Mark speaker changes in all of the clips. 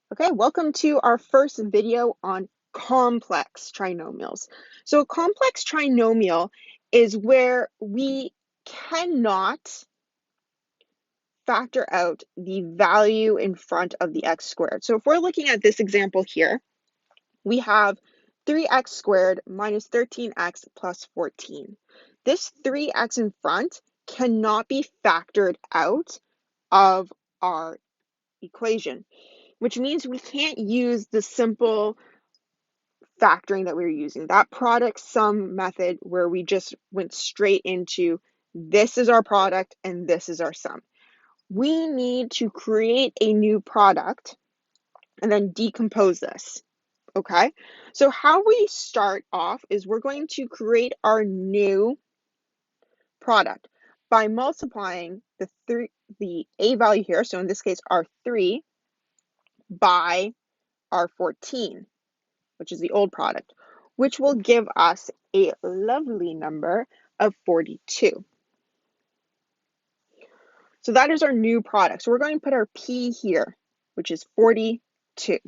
Speaker 1: Okay, welcome to our first video on complex trinomials. So a complex trinomial is where we cannot factor out the value in front of the x squared. So if we're looking at this example here, we have 3x squared minus 13x plus 14. This 3x in front cannot be factored out of our equation, which means we can't use the simple factoring that we were using, that product sum method where we just went straight into this is our product and this is our sum. We need to create a new product and then decompose this. Okay, so how we start off is we're going to create our new product by multiplying the a value here, so in this case our 3, by our 14, which is the old product, which will give us a lovely number of 42. So that is our new product. So we're going to put our P here, which is 42.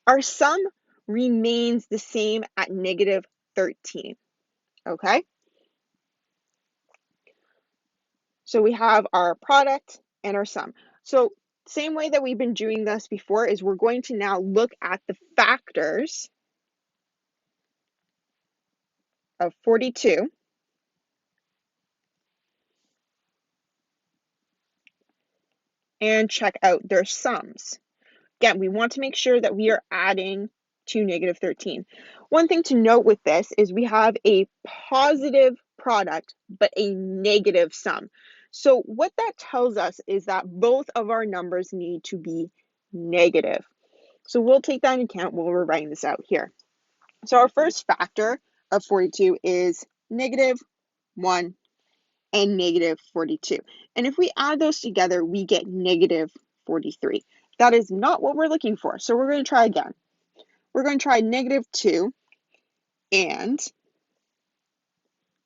Speaker 1: Our sum remains the same at negative 13. Okay? So we have our product and our sum. So same way that we've been doing this before is we're going to now look at the factors of 42 and check out their sums. Again, we want to make sure that we are adding to negative 13. One thing to note with this is we have a positive product, but a negative sum. So what that tells us is that both of our numbers need to be negative. So we'll take that into account while we're writing this out here. So our first factor of 42 is negative 1 and negative 42. And if we add those together, we get negative 43. That is not what we're looking for. So we're going to try again. We're going to try negative 2 and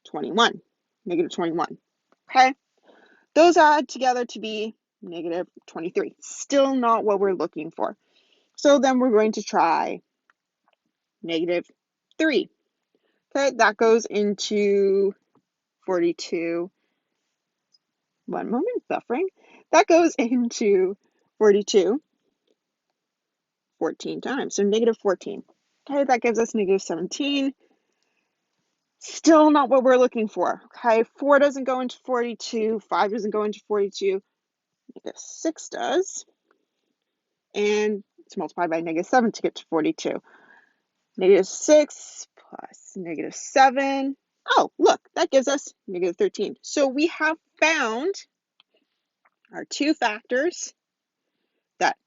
Speaker 1: 21. Negative 21. Okay? Those add together to be negative 23. Still not what we're looking for. So then we're going to try negative 3. Okay, that goes into 42. One moment, suffering. That goes into 42 14 times, so negative 14. Okay, that gives us negative 17. Still not what we're looking for. Okay, 4 doesn't go into 42, 5 doesn't go into 42, negative 6 does. And it's multiplied by negative 7 to get to 42. Negative 6 plus negative 7. Oh, look, that gives us negative 13. So we have found our two factors that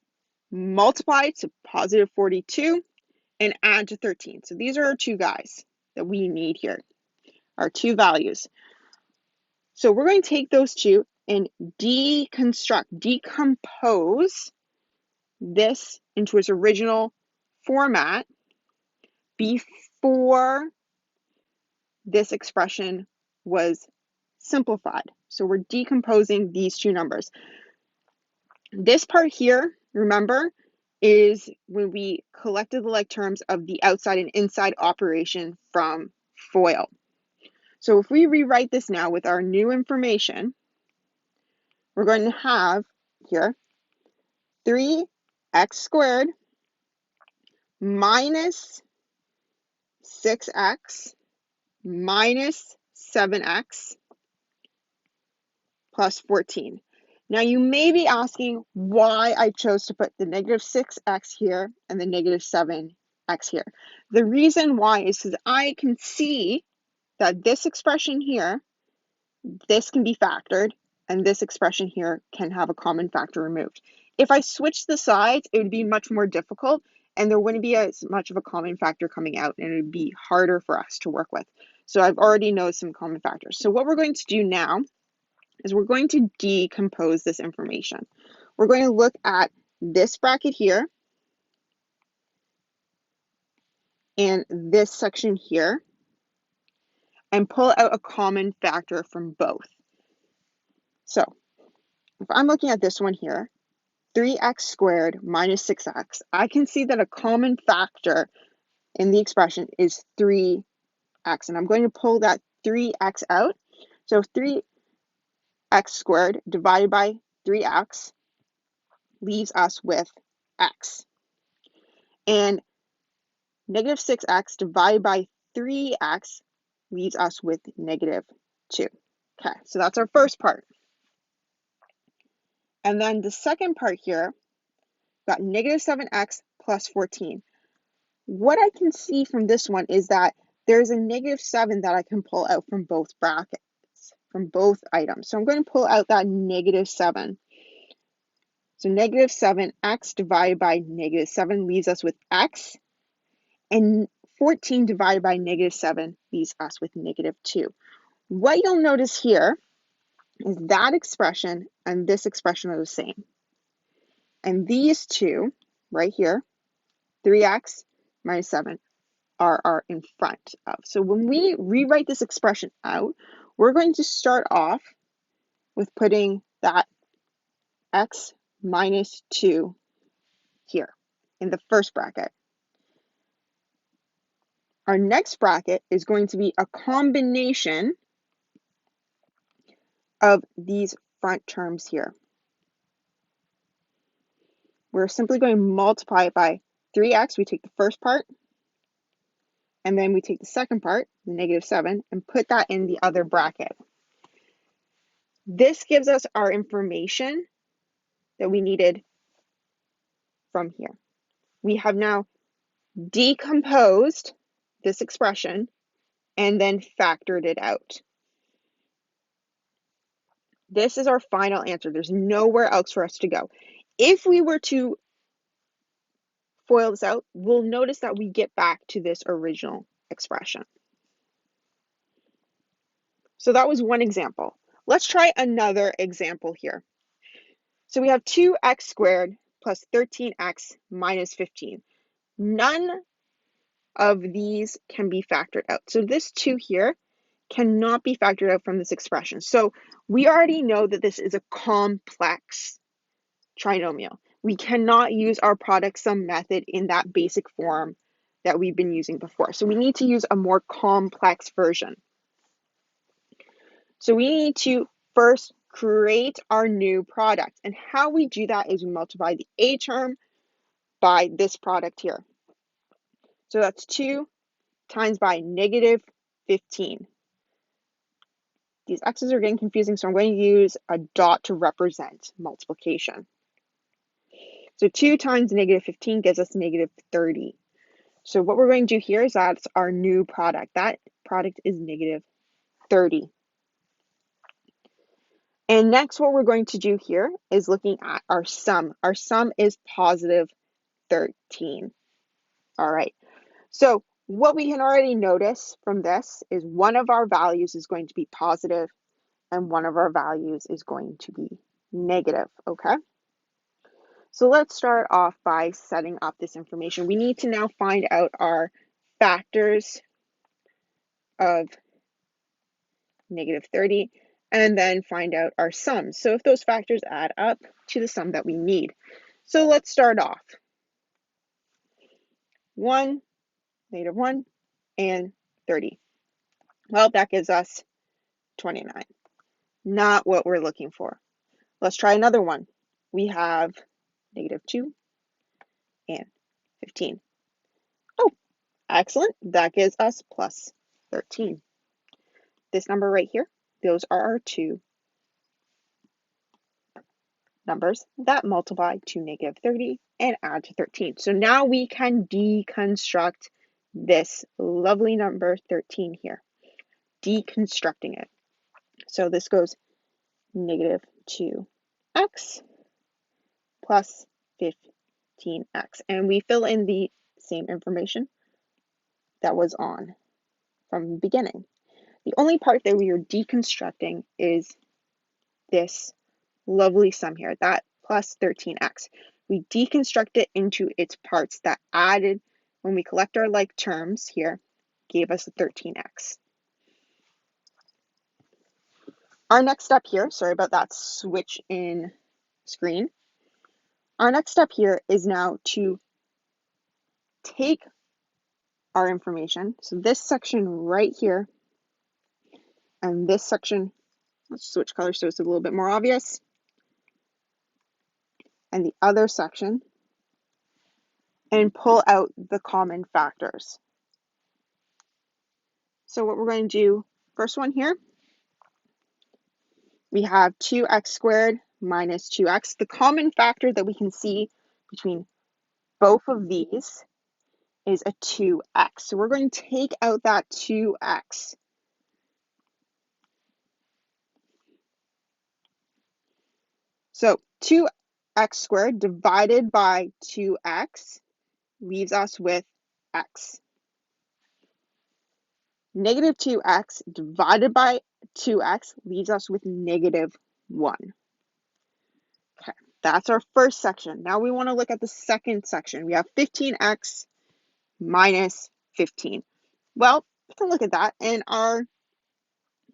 Speaker 1: multiply to positive 42 and add to 13. So these are our two guys that we need here, our two values. So we're going to take those two and decompose this into its original format before this expression was simplified. So we're decomposing these two numbers. This part here, remember, is when we collected the like terms of the outside and inside operation from FOIL. So if we rewrite this now with our new information, we're going to have here 3x squared minus 6x minus 7x plus 14. Now you may be asking why I chose to put the negative 6x here and the negative 7x here. The reason why is because I can see that this expression here, this can be factored, and this expression here can have a common factor removed. If I switch the sides, it would be much more difficult, and there wouldn't be as much of a common factor coming out, and it would be harder for us to work with. So I've already known some common factors. So what we're going to do now is we're going to decompose this information. We're going to look at this bracket here and this section here and pull out a common factor from both. So if I'm looking at this one here, 3x squared minus 6x, I can see that a common factor in the expression is 3x, and I'm going to pull that 3x out. So 3x squared divided by 3x leaves us with x. And negative 6x divided by 3x leaves us with negative 2. Okay, so that's our first part. And then the second part here, got negative 7x plus 14. What I can see from this one is that there's a negative 7 that I can pull out from both brackets, from both items. So I'm going to pull out that negative 7. So negative 7x divided by negative 7 leaves us with x, and 14 divided by negative 7 leaves us with negative 2. What you'll notice here is that expression and this expression are the same. And these two right here, 3x minus 7, are in front of. So when we rewrite this expression out, we're going to start off with putting that x minus 2 here in the first bracket. Our next bracket is going to be a combination of these front terms here. We're simply going to multiply it by 3x. We take the first part, and then we take the second part, the negative 7, and put that in the other bracket. This gives us our information that we needed from here. We have now decomposed this expression and then factored it out. This is our final answer. There's nowhere else for us to go. If we were to FOIL this out, we'll notice that we get back to this original expression. So that was one example. Let's try another example here. So we have 2x squared plus 13x minus 15. None of these can be factored out. So this 2 here cannot be factored out from this expression. So we already know that this is a complex trinomial. We cannot use our product sum method in that basic form that we've been using before. So we need to use a more complex version. So we need to first create our new product. And how we do that is we multiply the a term by this product here. So that's 2 times by negative 15. These x's are getting confusing, so I'm going to use a dot to represent multiplication. So 2 times negative 15 gives us negative 30. So what we're going to do here is that's our new product. That product is negative 30. And next, what we're going to do here is looking at our sum. Our sum is positive 13. All right. So what we can already notice from this is one of our values is going to be positive and one of our values is going to be negative, okay? So let's start off by setting up this information. We need to now find out our factors of negative 30 and then find out our sums. So if those factors add up to the sum that we need. So let's start off. 1, negative 1, and 30. Well, that gives us 29. Not what we're looking for. Let's try another one. We have negative 2 and 15. Oh, excellent. That gives us plus 13. This number right here, those are our two numbers that multiply to negative 30 and add to 13. So now we can deconstruct this lovely number 13 here, deconstructing it. So this goes negative 2x plus 15x. And we fill in the same information that was on from the beginning. The only part that we are deconstructing is this lovely sum here, that plus 13x. We deconstruct it into its parts that added, when we collect our like terms here, gave us a 13x. Our next step here, sorry about that switch in screen. Our next step here is now to take our information, so this section right here, and this section, let's switch colors so it's a little bit more obvious, and the other section, and pull out the common factors. So what we're going to do, first one here, we have 2x squared minus 2x. The common factor that we can see between both of these is a 2x. So we're going to take out that 2x. So 2x squared divided by 2x leaves us with x. Negative 2x divided by 2x leaves us with negative 1. Okay, that's our first section. Now we want to look at the second section. We have 15x minus 15. Well, we can look at that, and our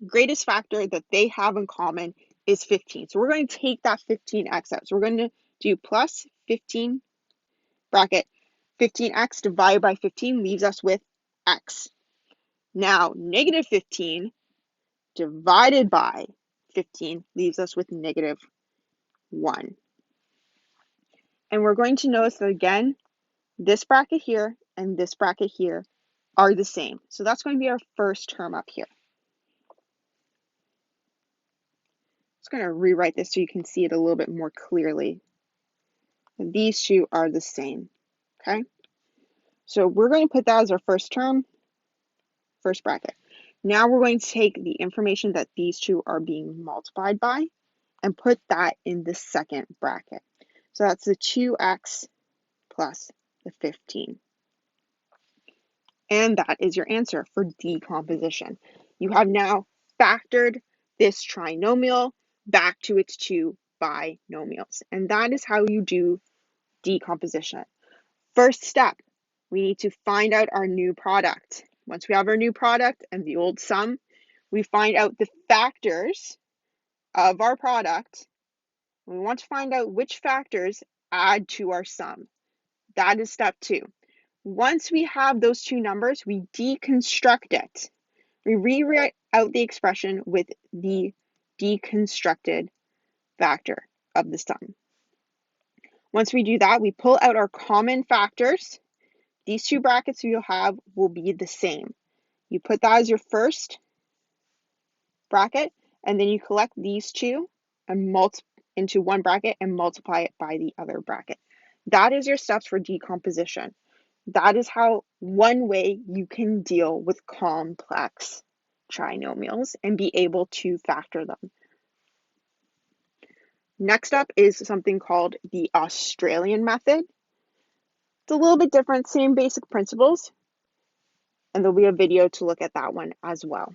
Speaker 1: greatest factor that they have in common is 15. So we're going to take that 15x out. So we're going to do plus 15 bracket 15x divided by 15 leaves us with x. Now, negative 15 divided by 15 leaves us with negative 1. And we're going to notice that again, this bracket here and this bracket here are the same. So that's going to be our first term up here. Just going to rewrite this so you can see it a little bit more clearly. These two are the same, okay? So we're going to put that as our first term, first bracket. Now we're going to take the information that these two are being multiplied by and put that in the second bracket. So that's the 2x plus the 15. And that is your answer for decomposition. You have now factored this trinomial back to its two binomials. And that is how you do decomposition. First step, we need to find out our new product. Once we have our new product and the old sum, we find out the factors of our product. We want to find out which factors add to our sum. That is step 2. Once we have those two numbers, we deconstruct it. We rewrite out the expression with the deconstructed factor of the sum. Once we do that, we pull out our common factors. These two brackets you'll have will be the same. You put that as your first bracket, and then you collect these two and into one bracket and multiply it by the other bracket. That is your steps for decomposition. That is how one way you can deal with complex trinomials and be able to factor them. Next up is something called the Australian method. It's a little bit different, same basic principles, and there'll be a video to look at that one as well.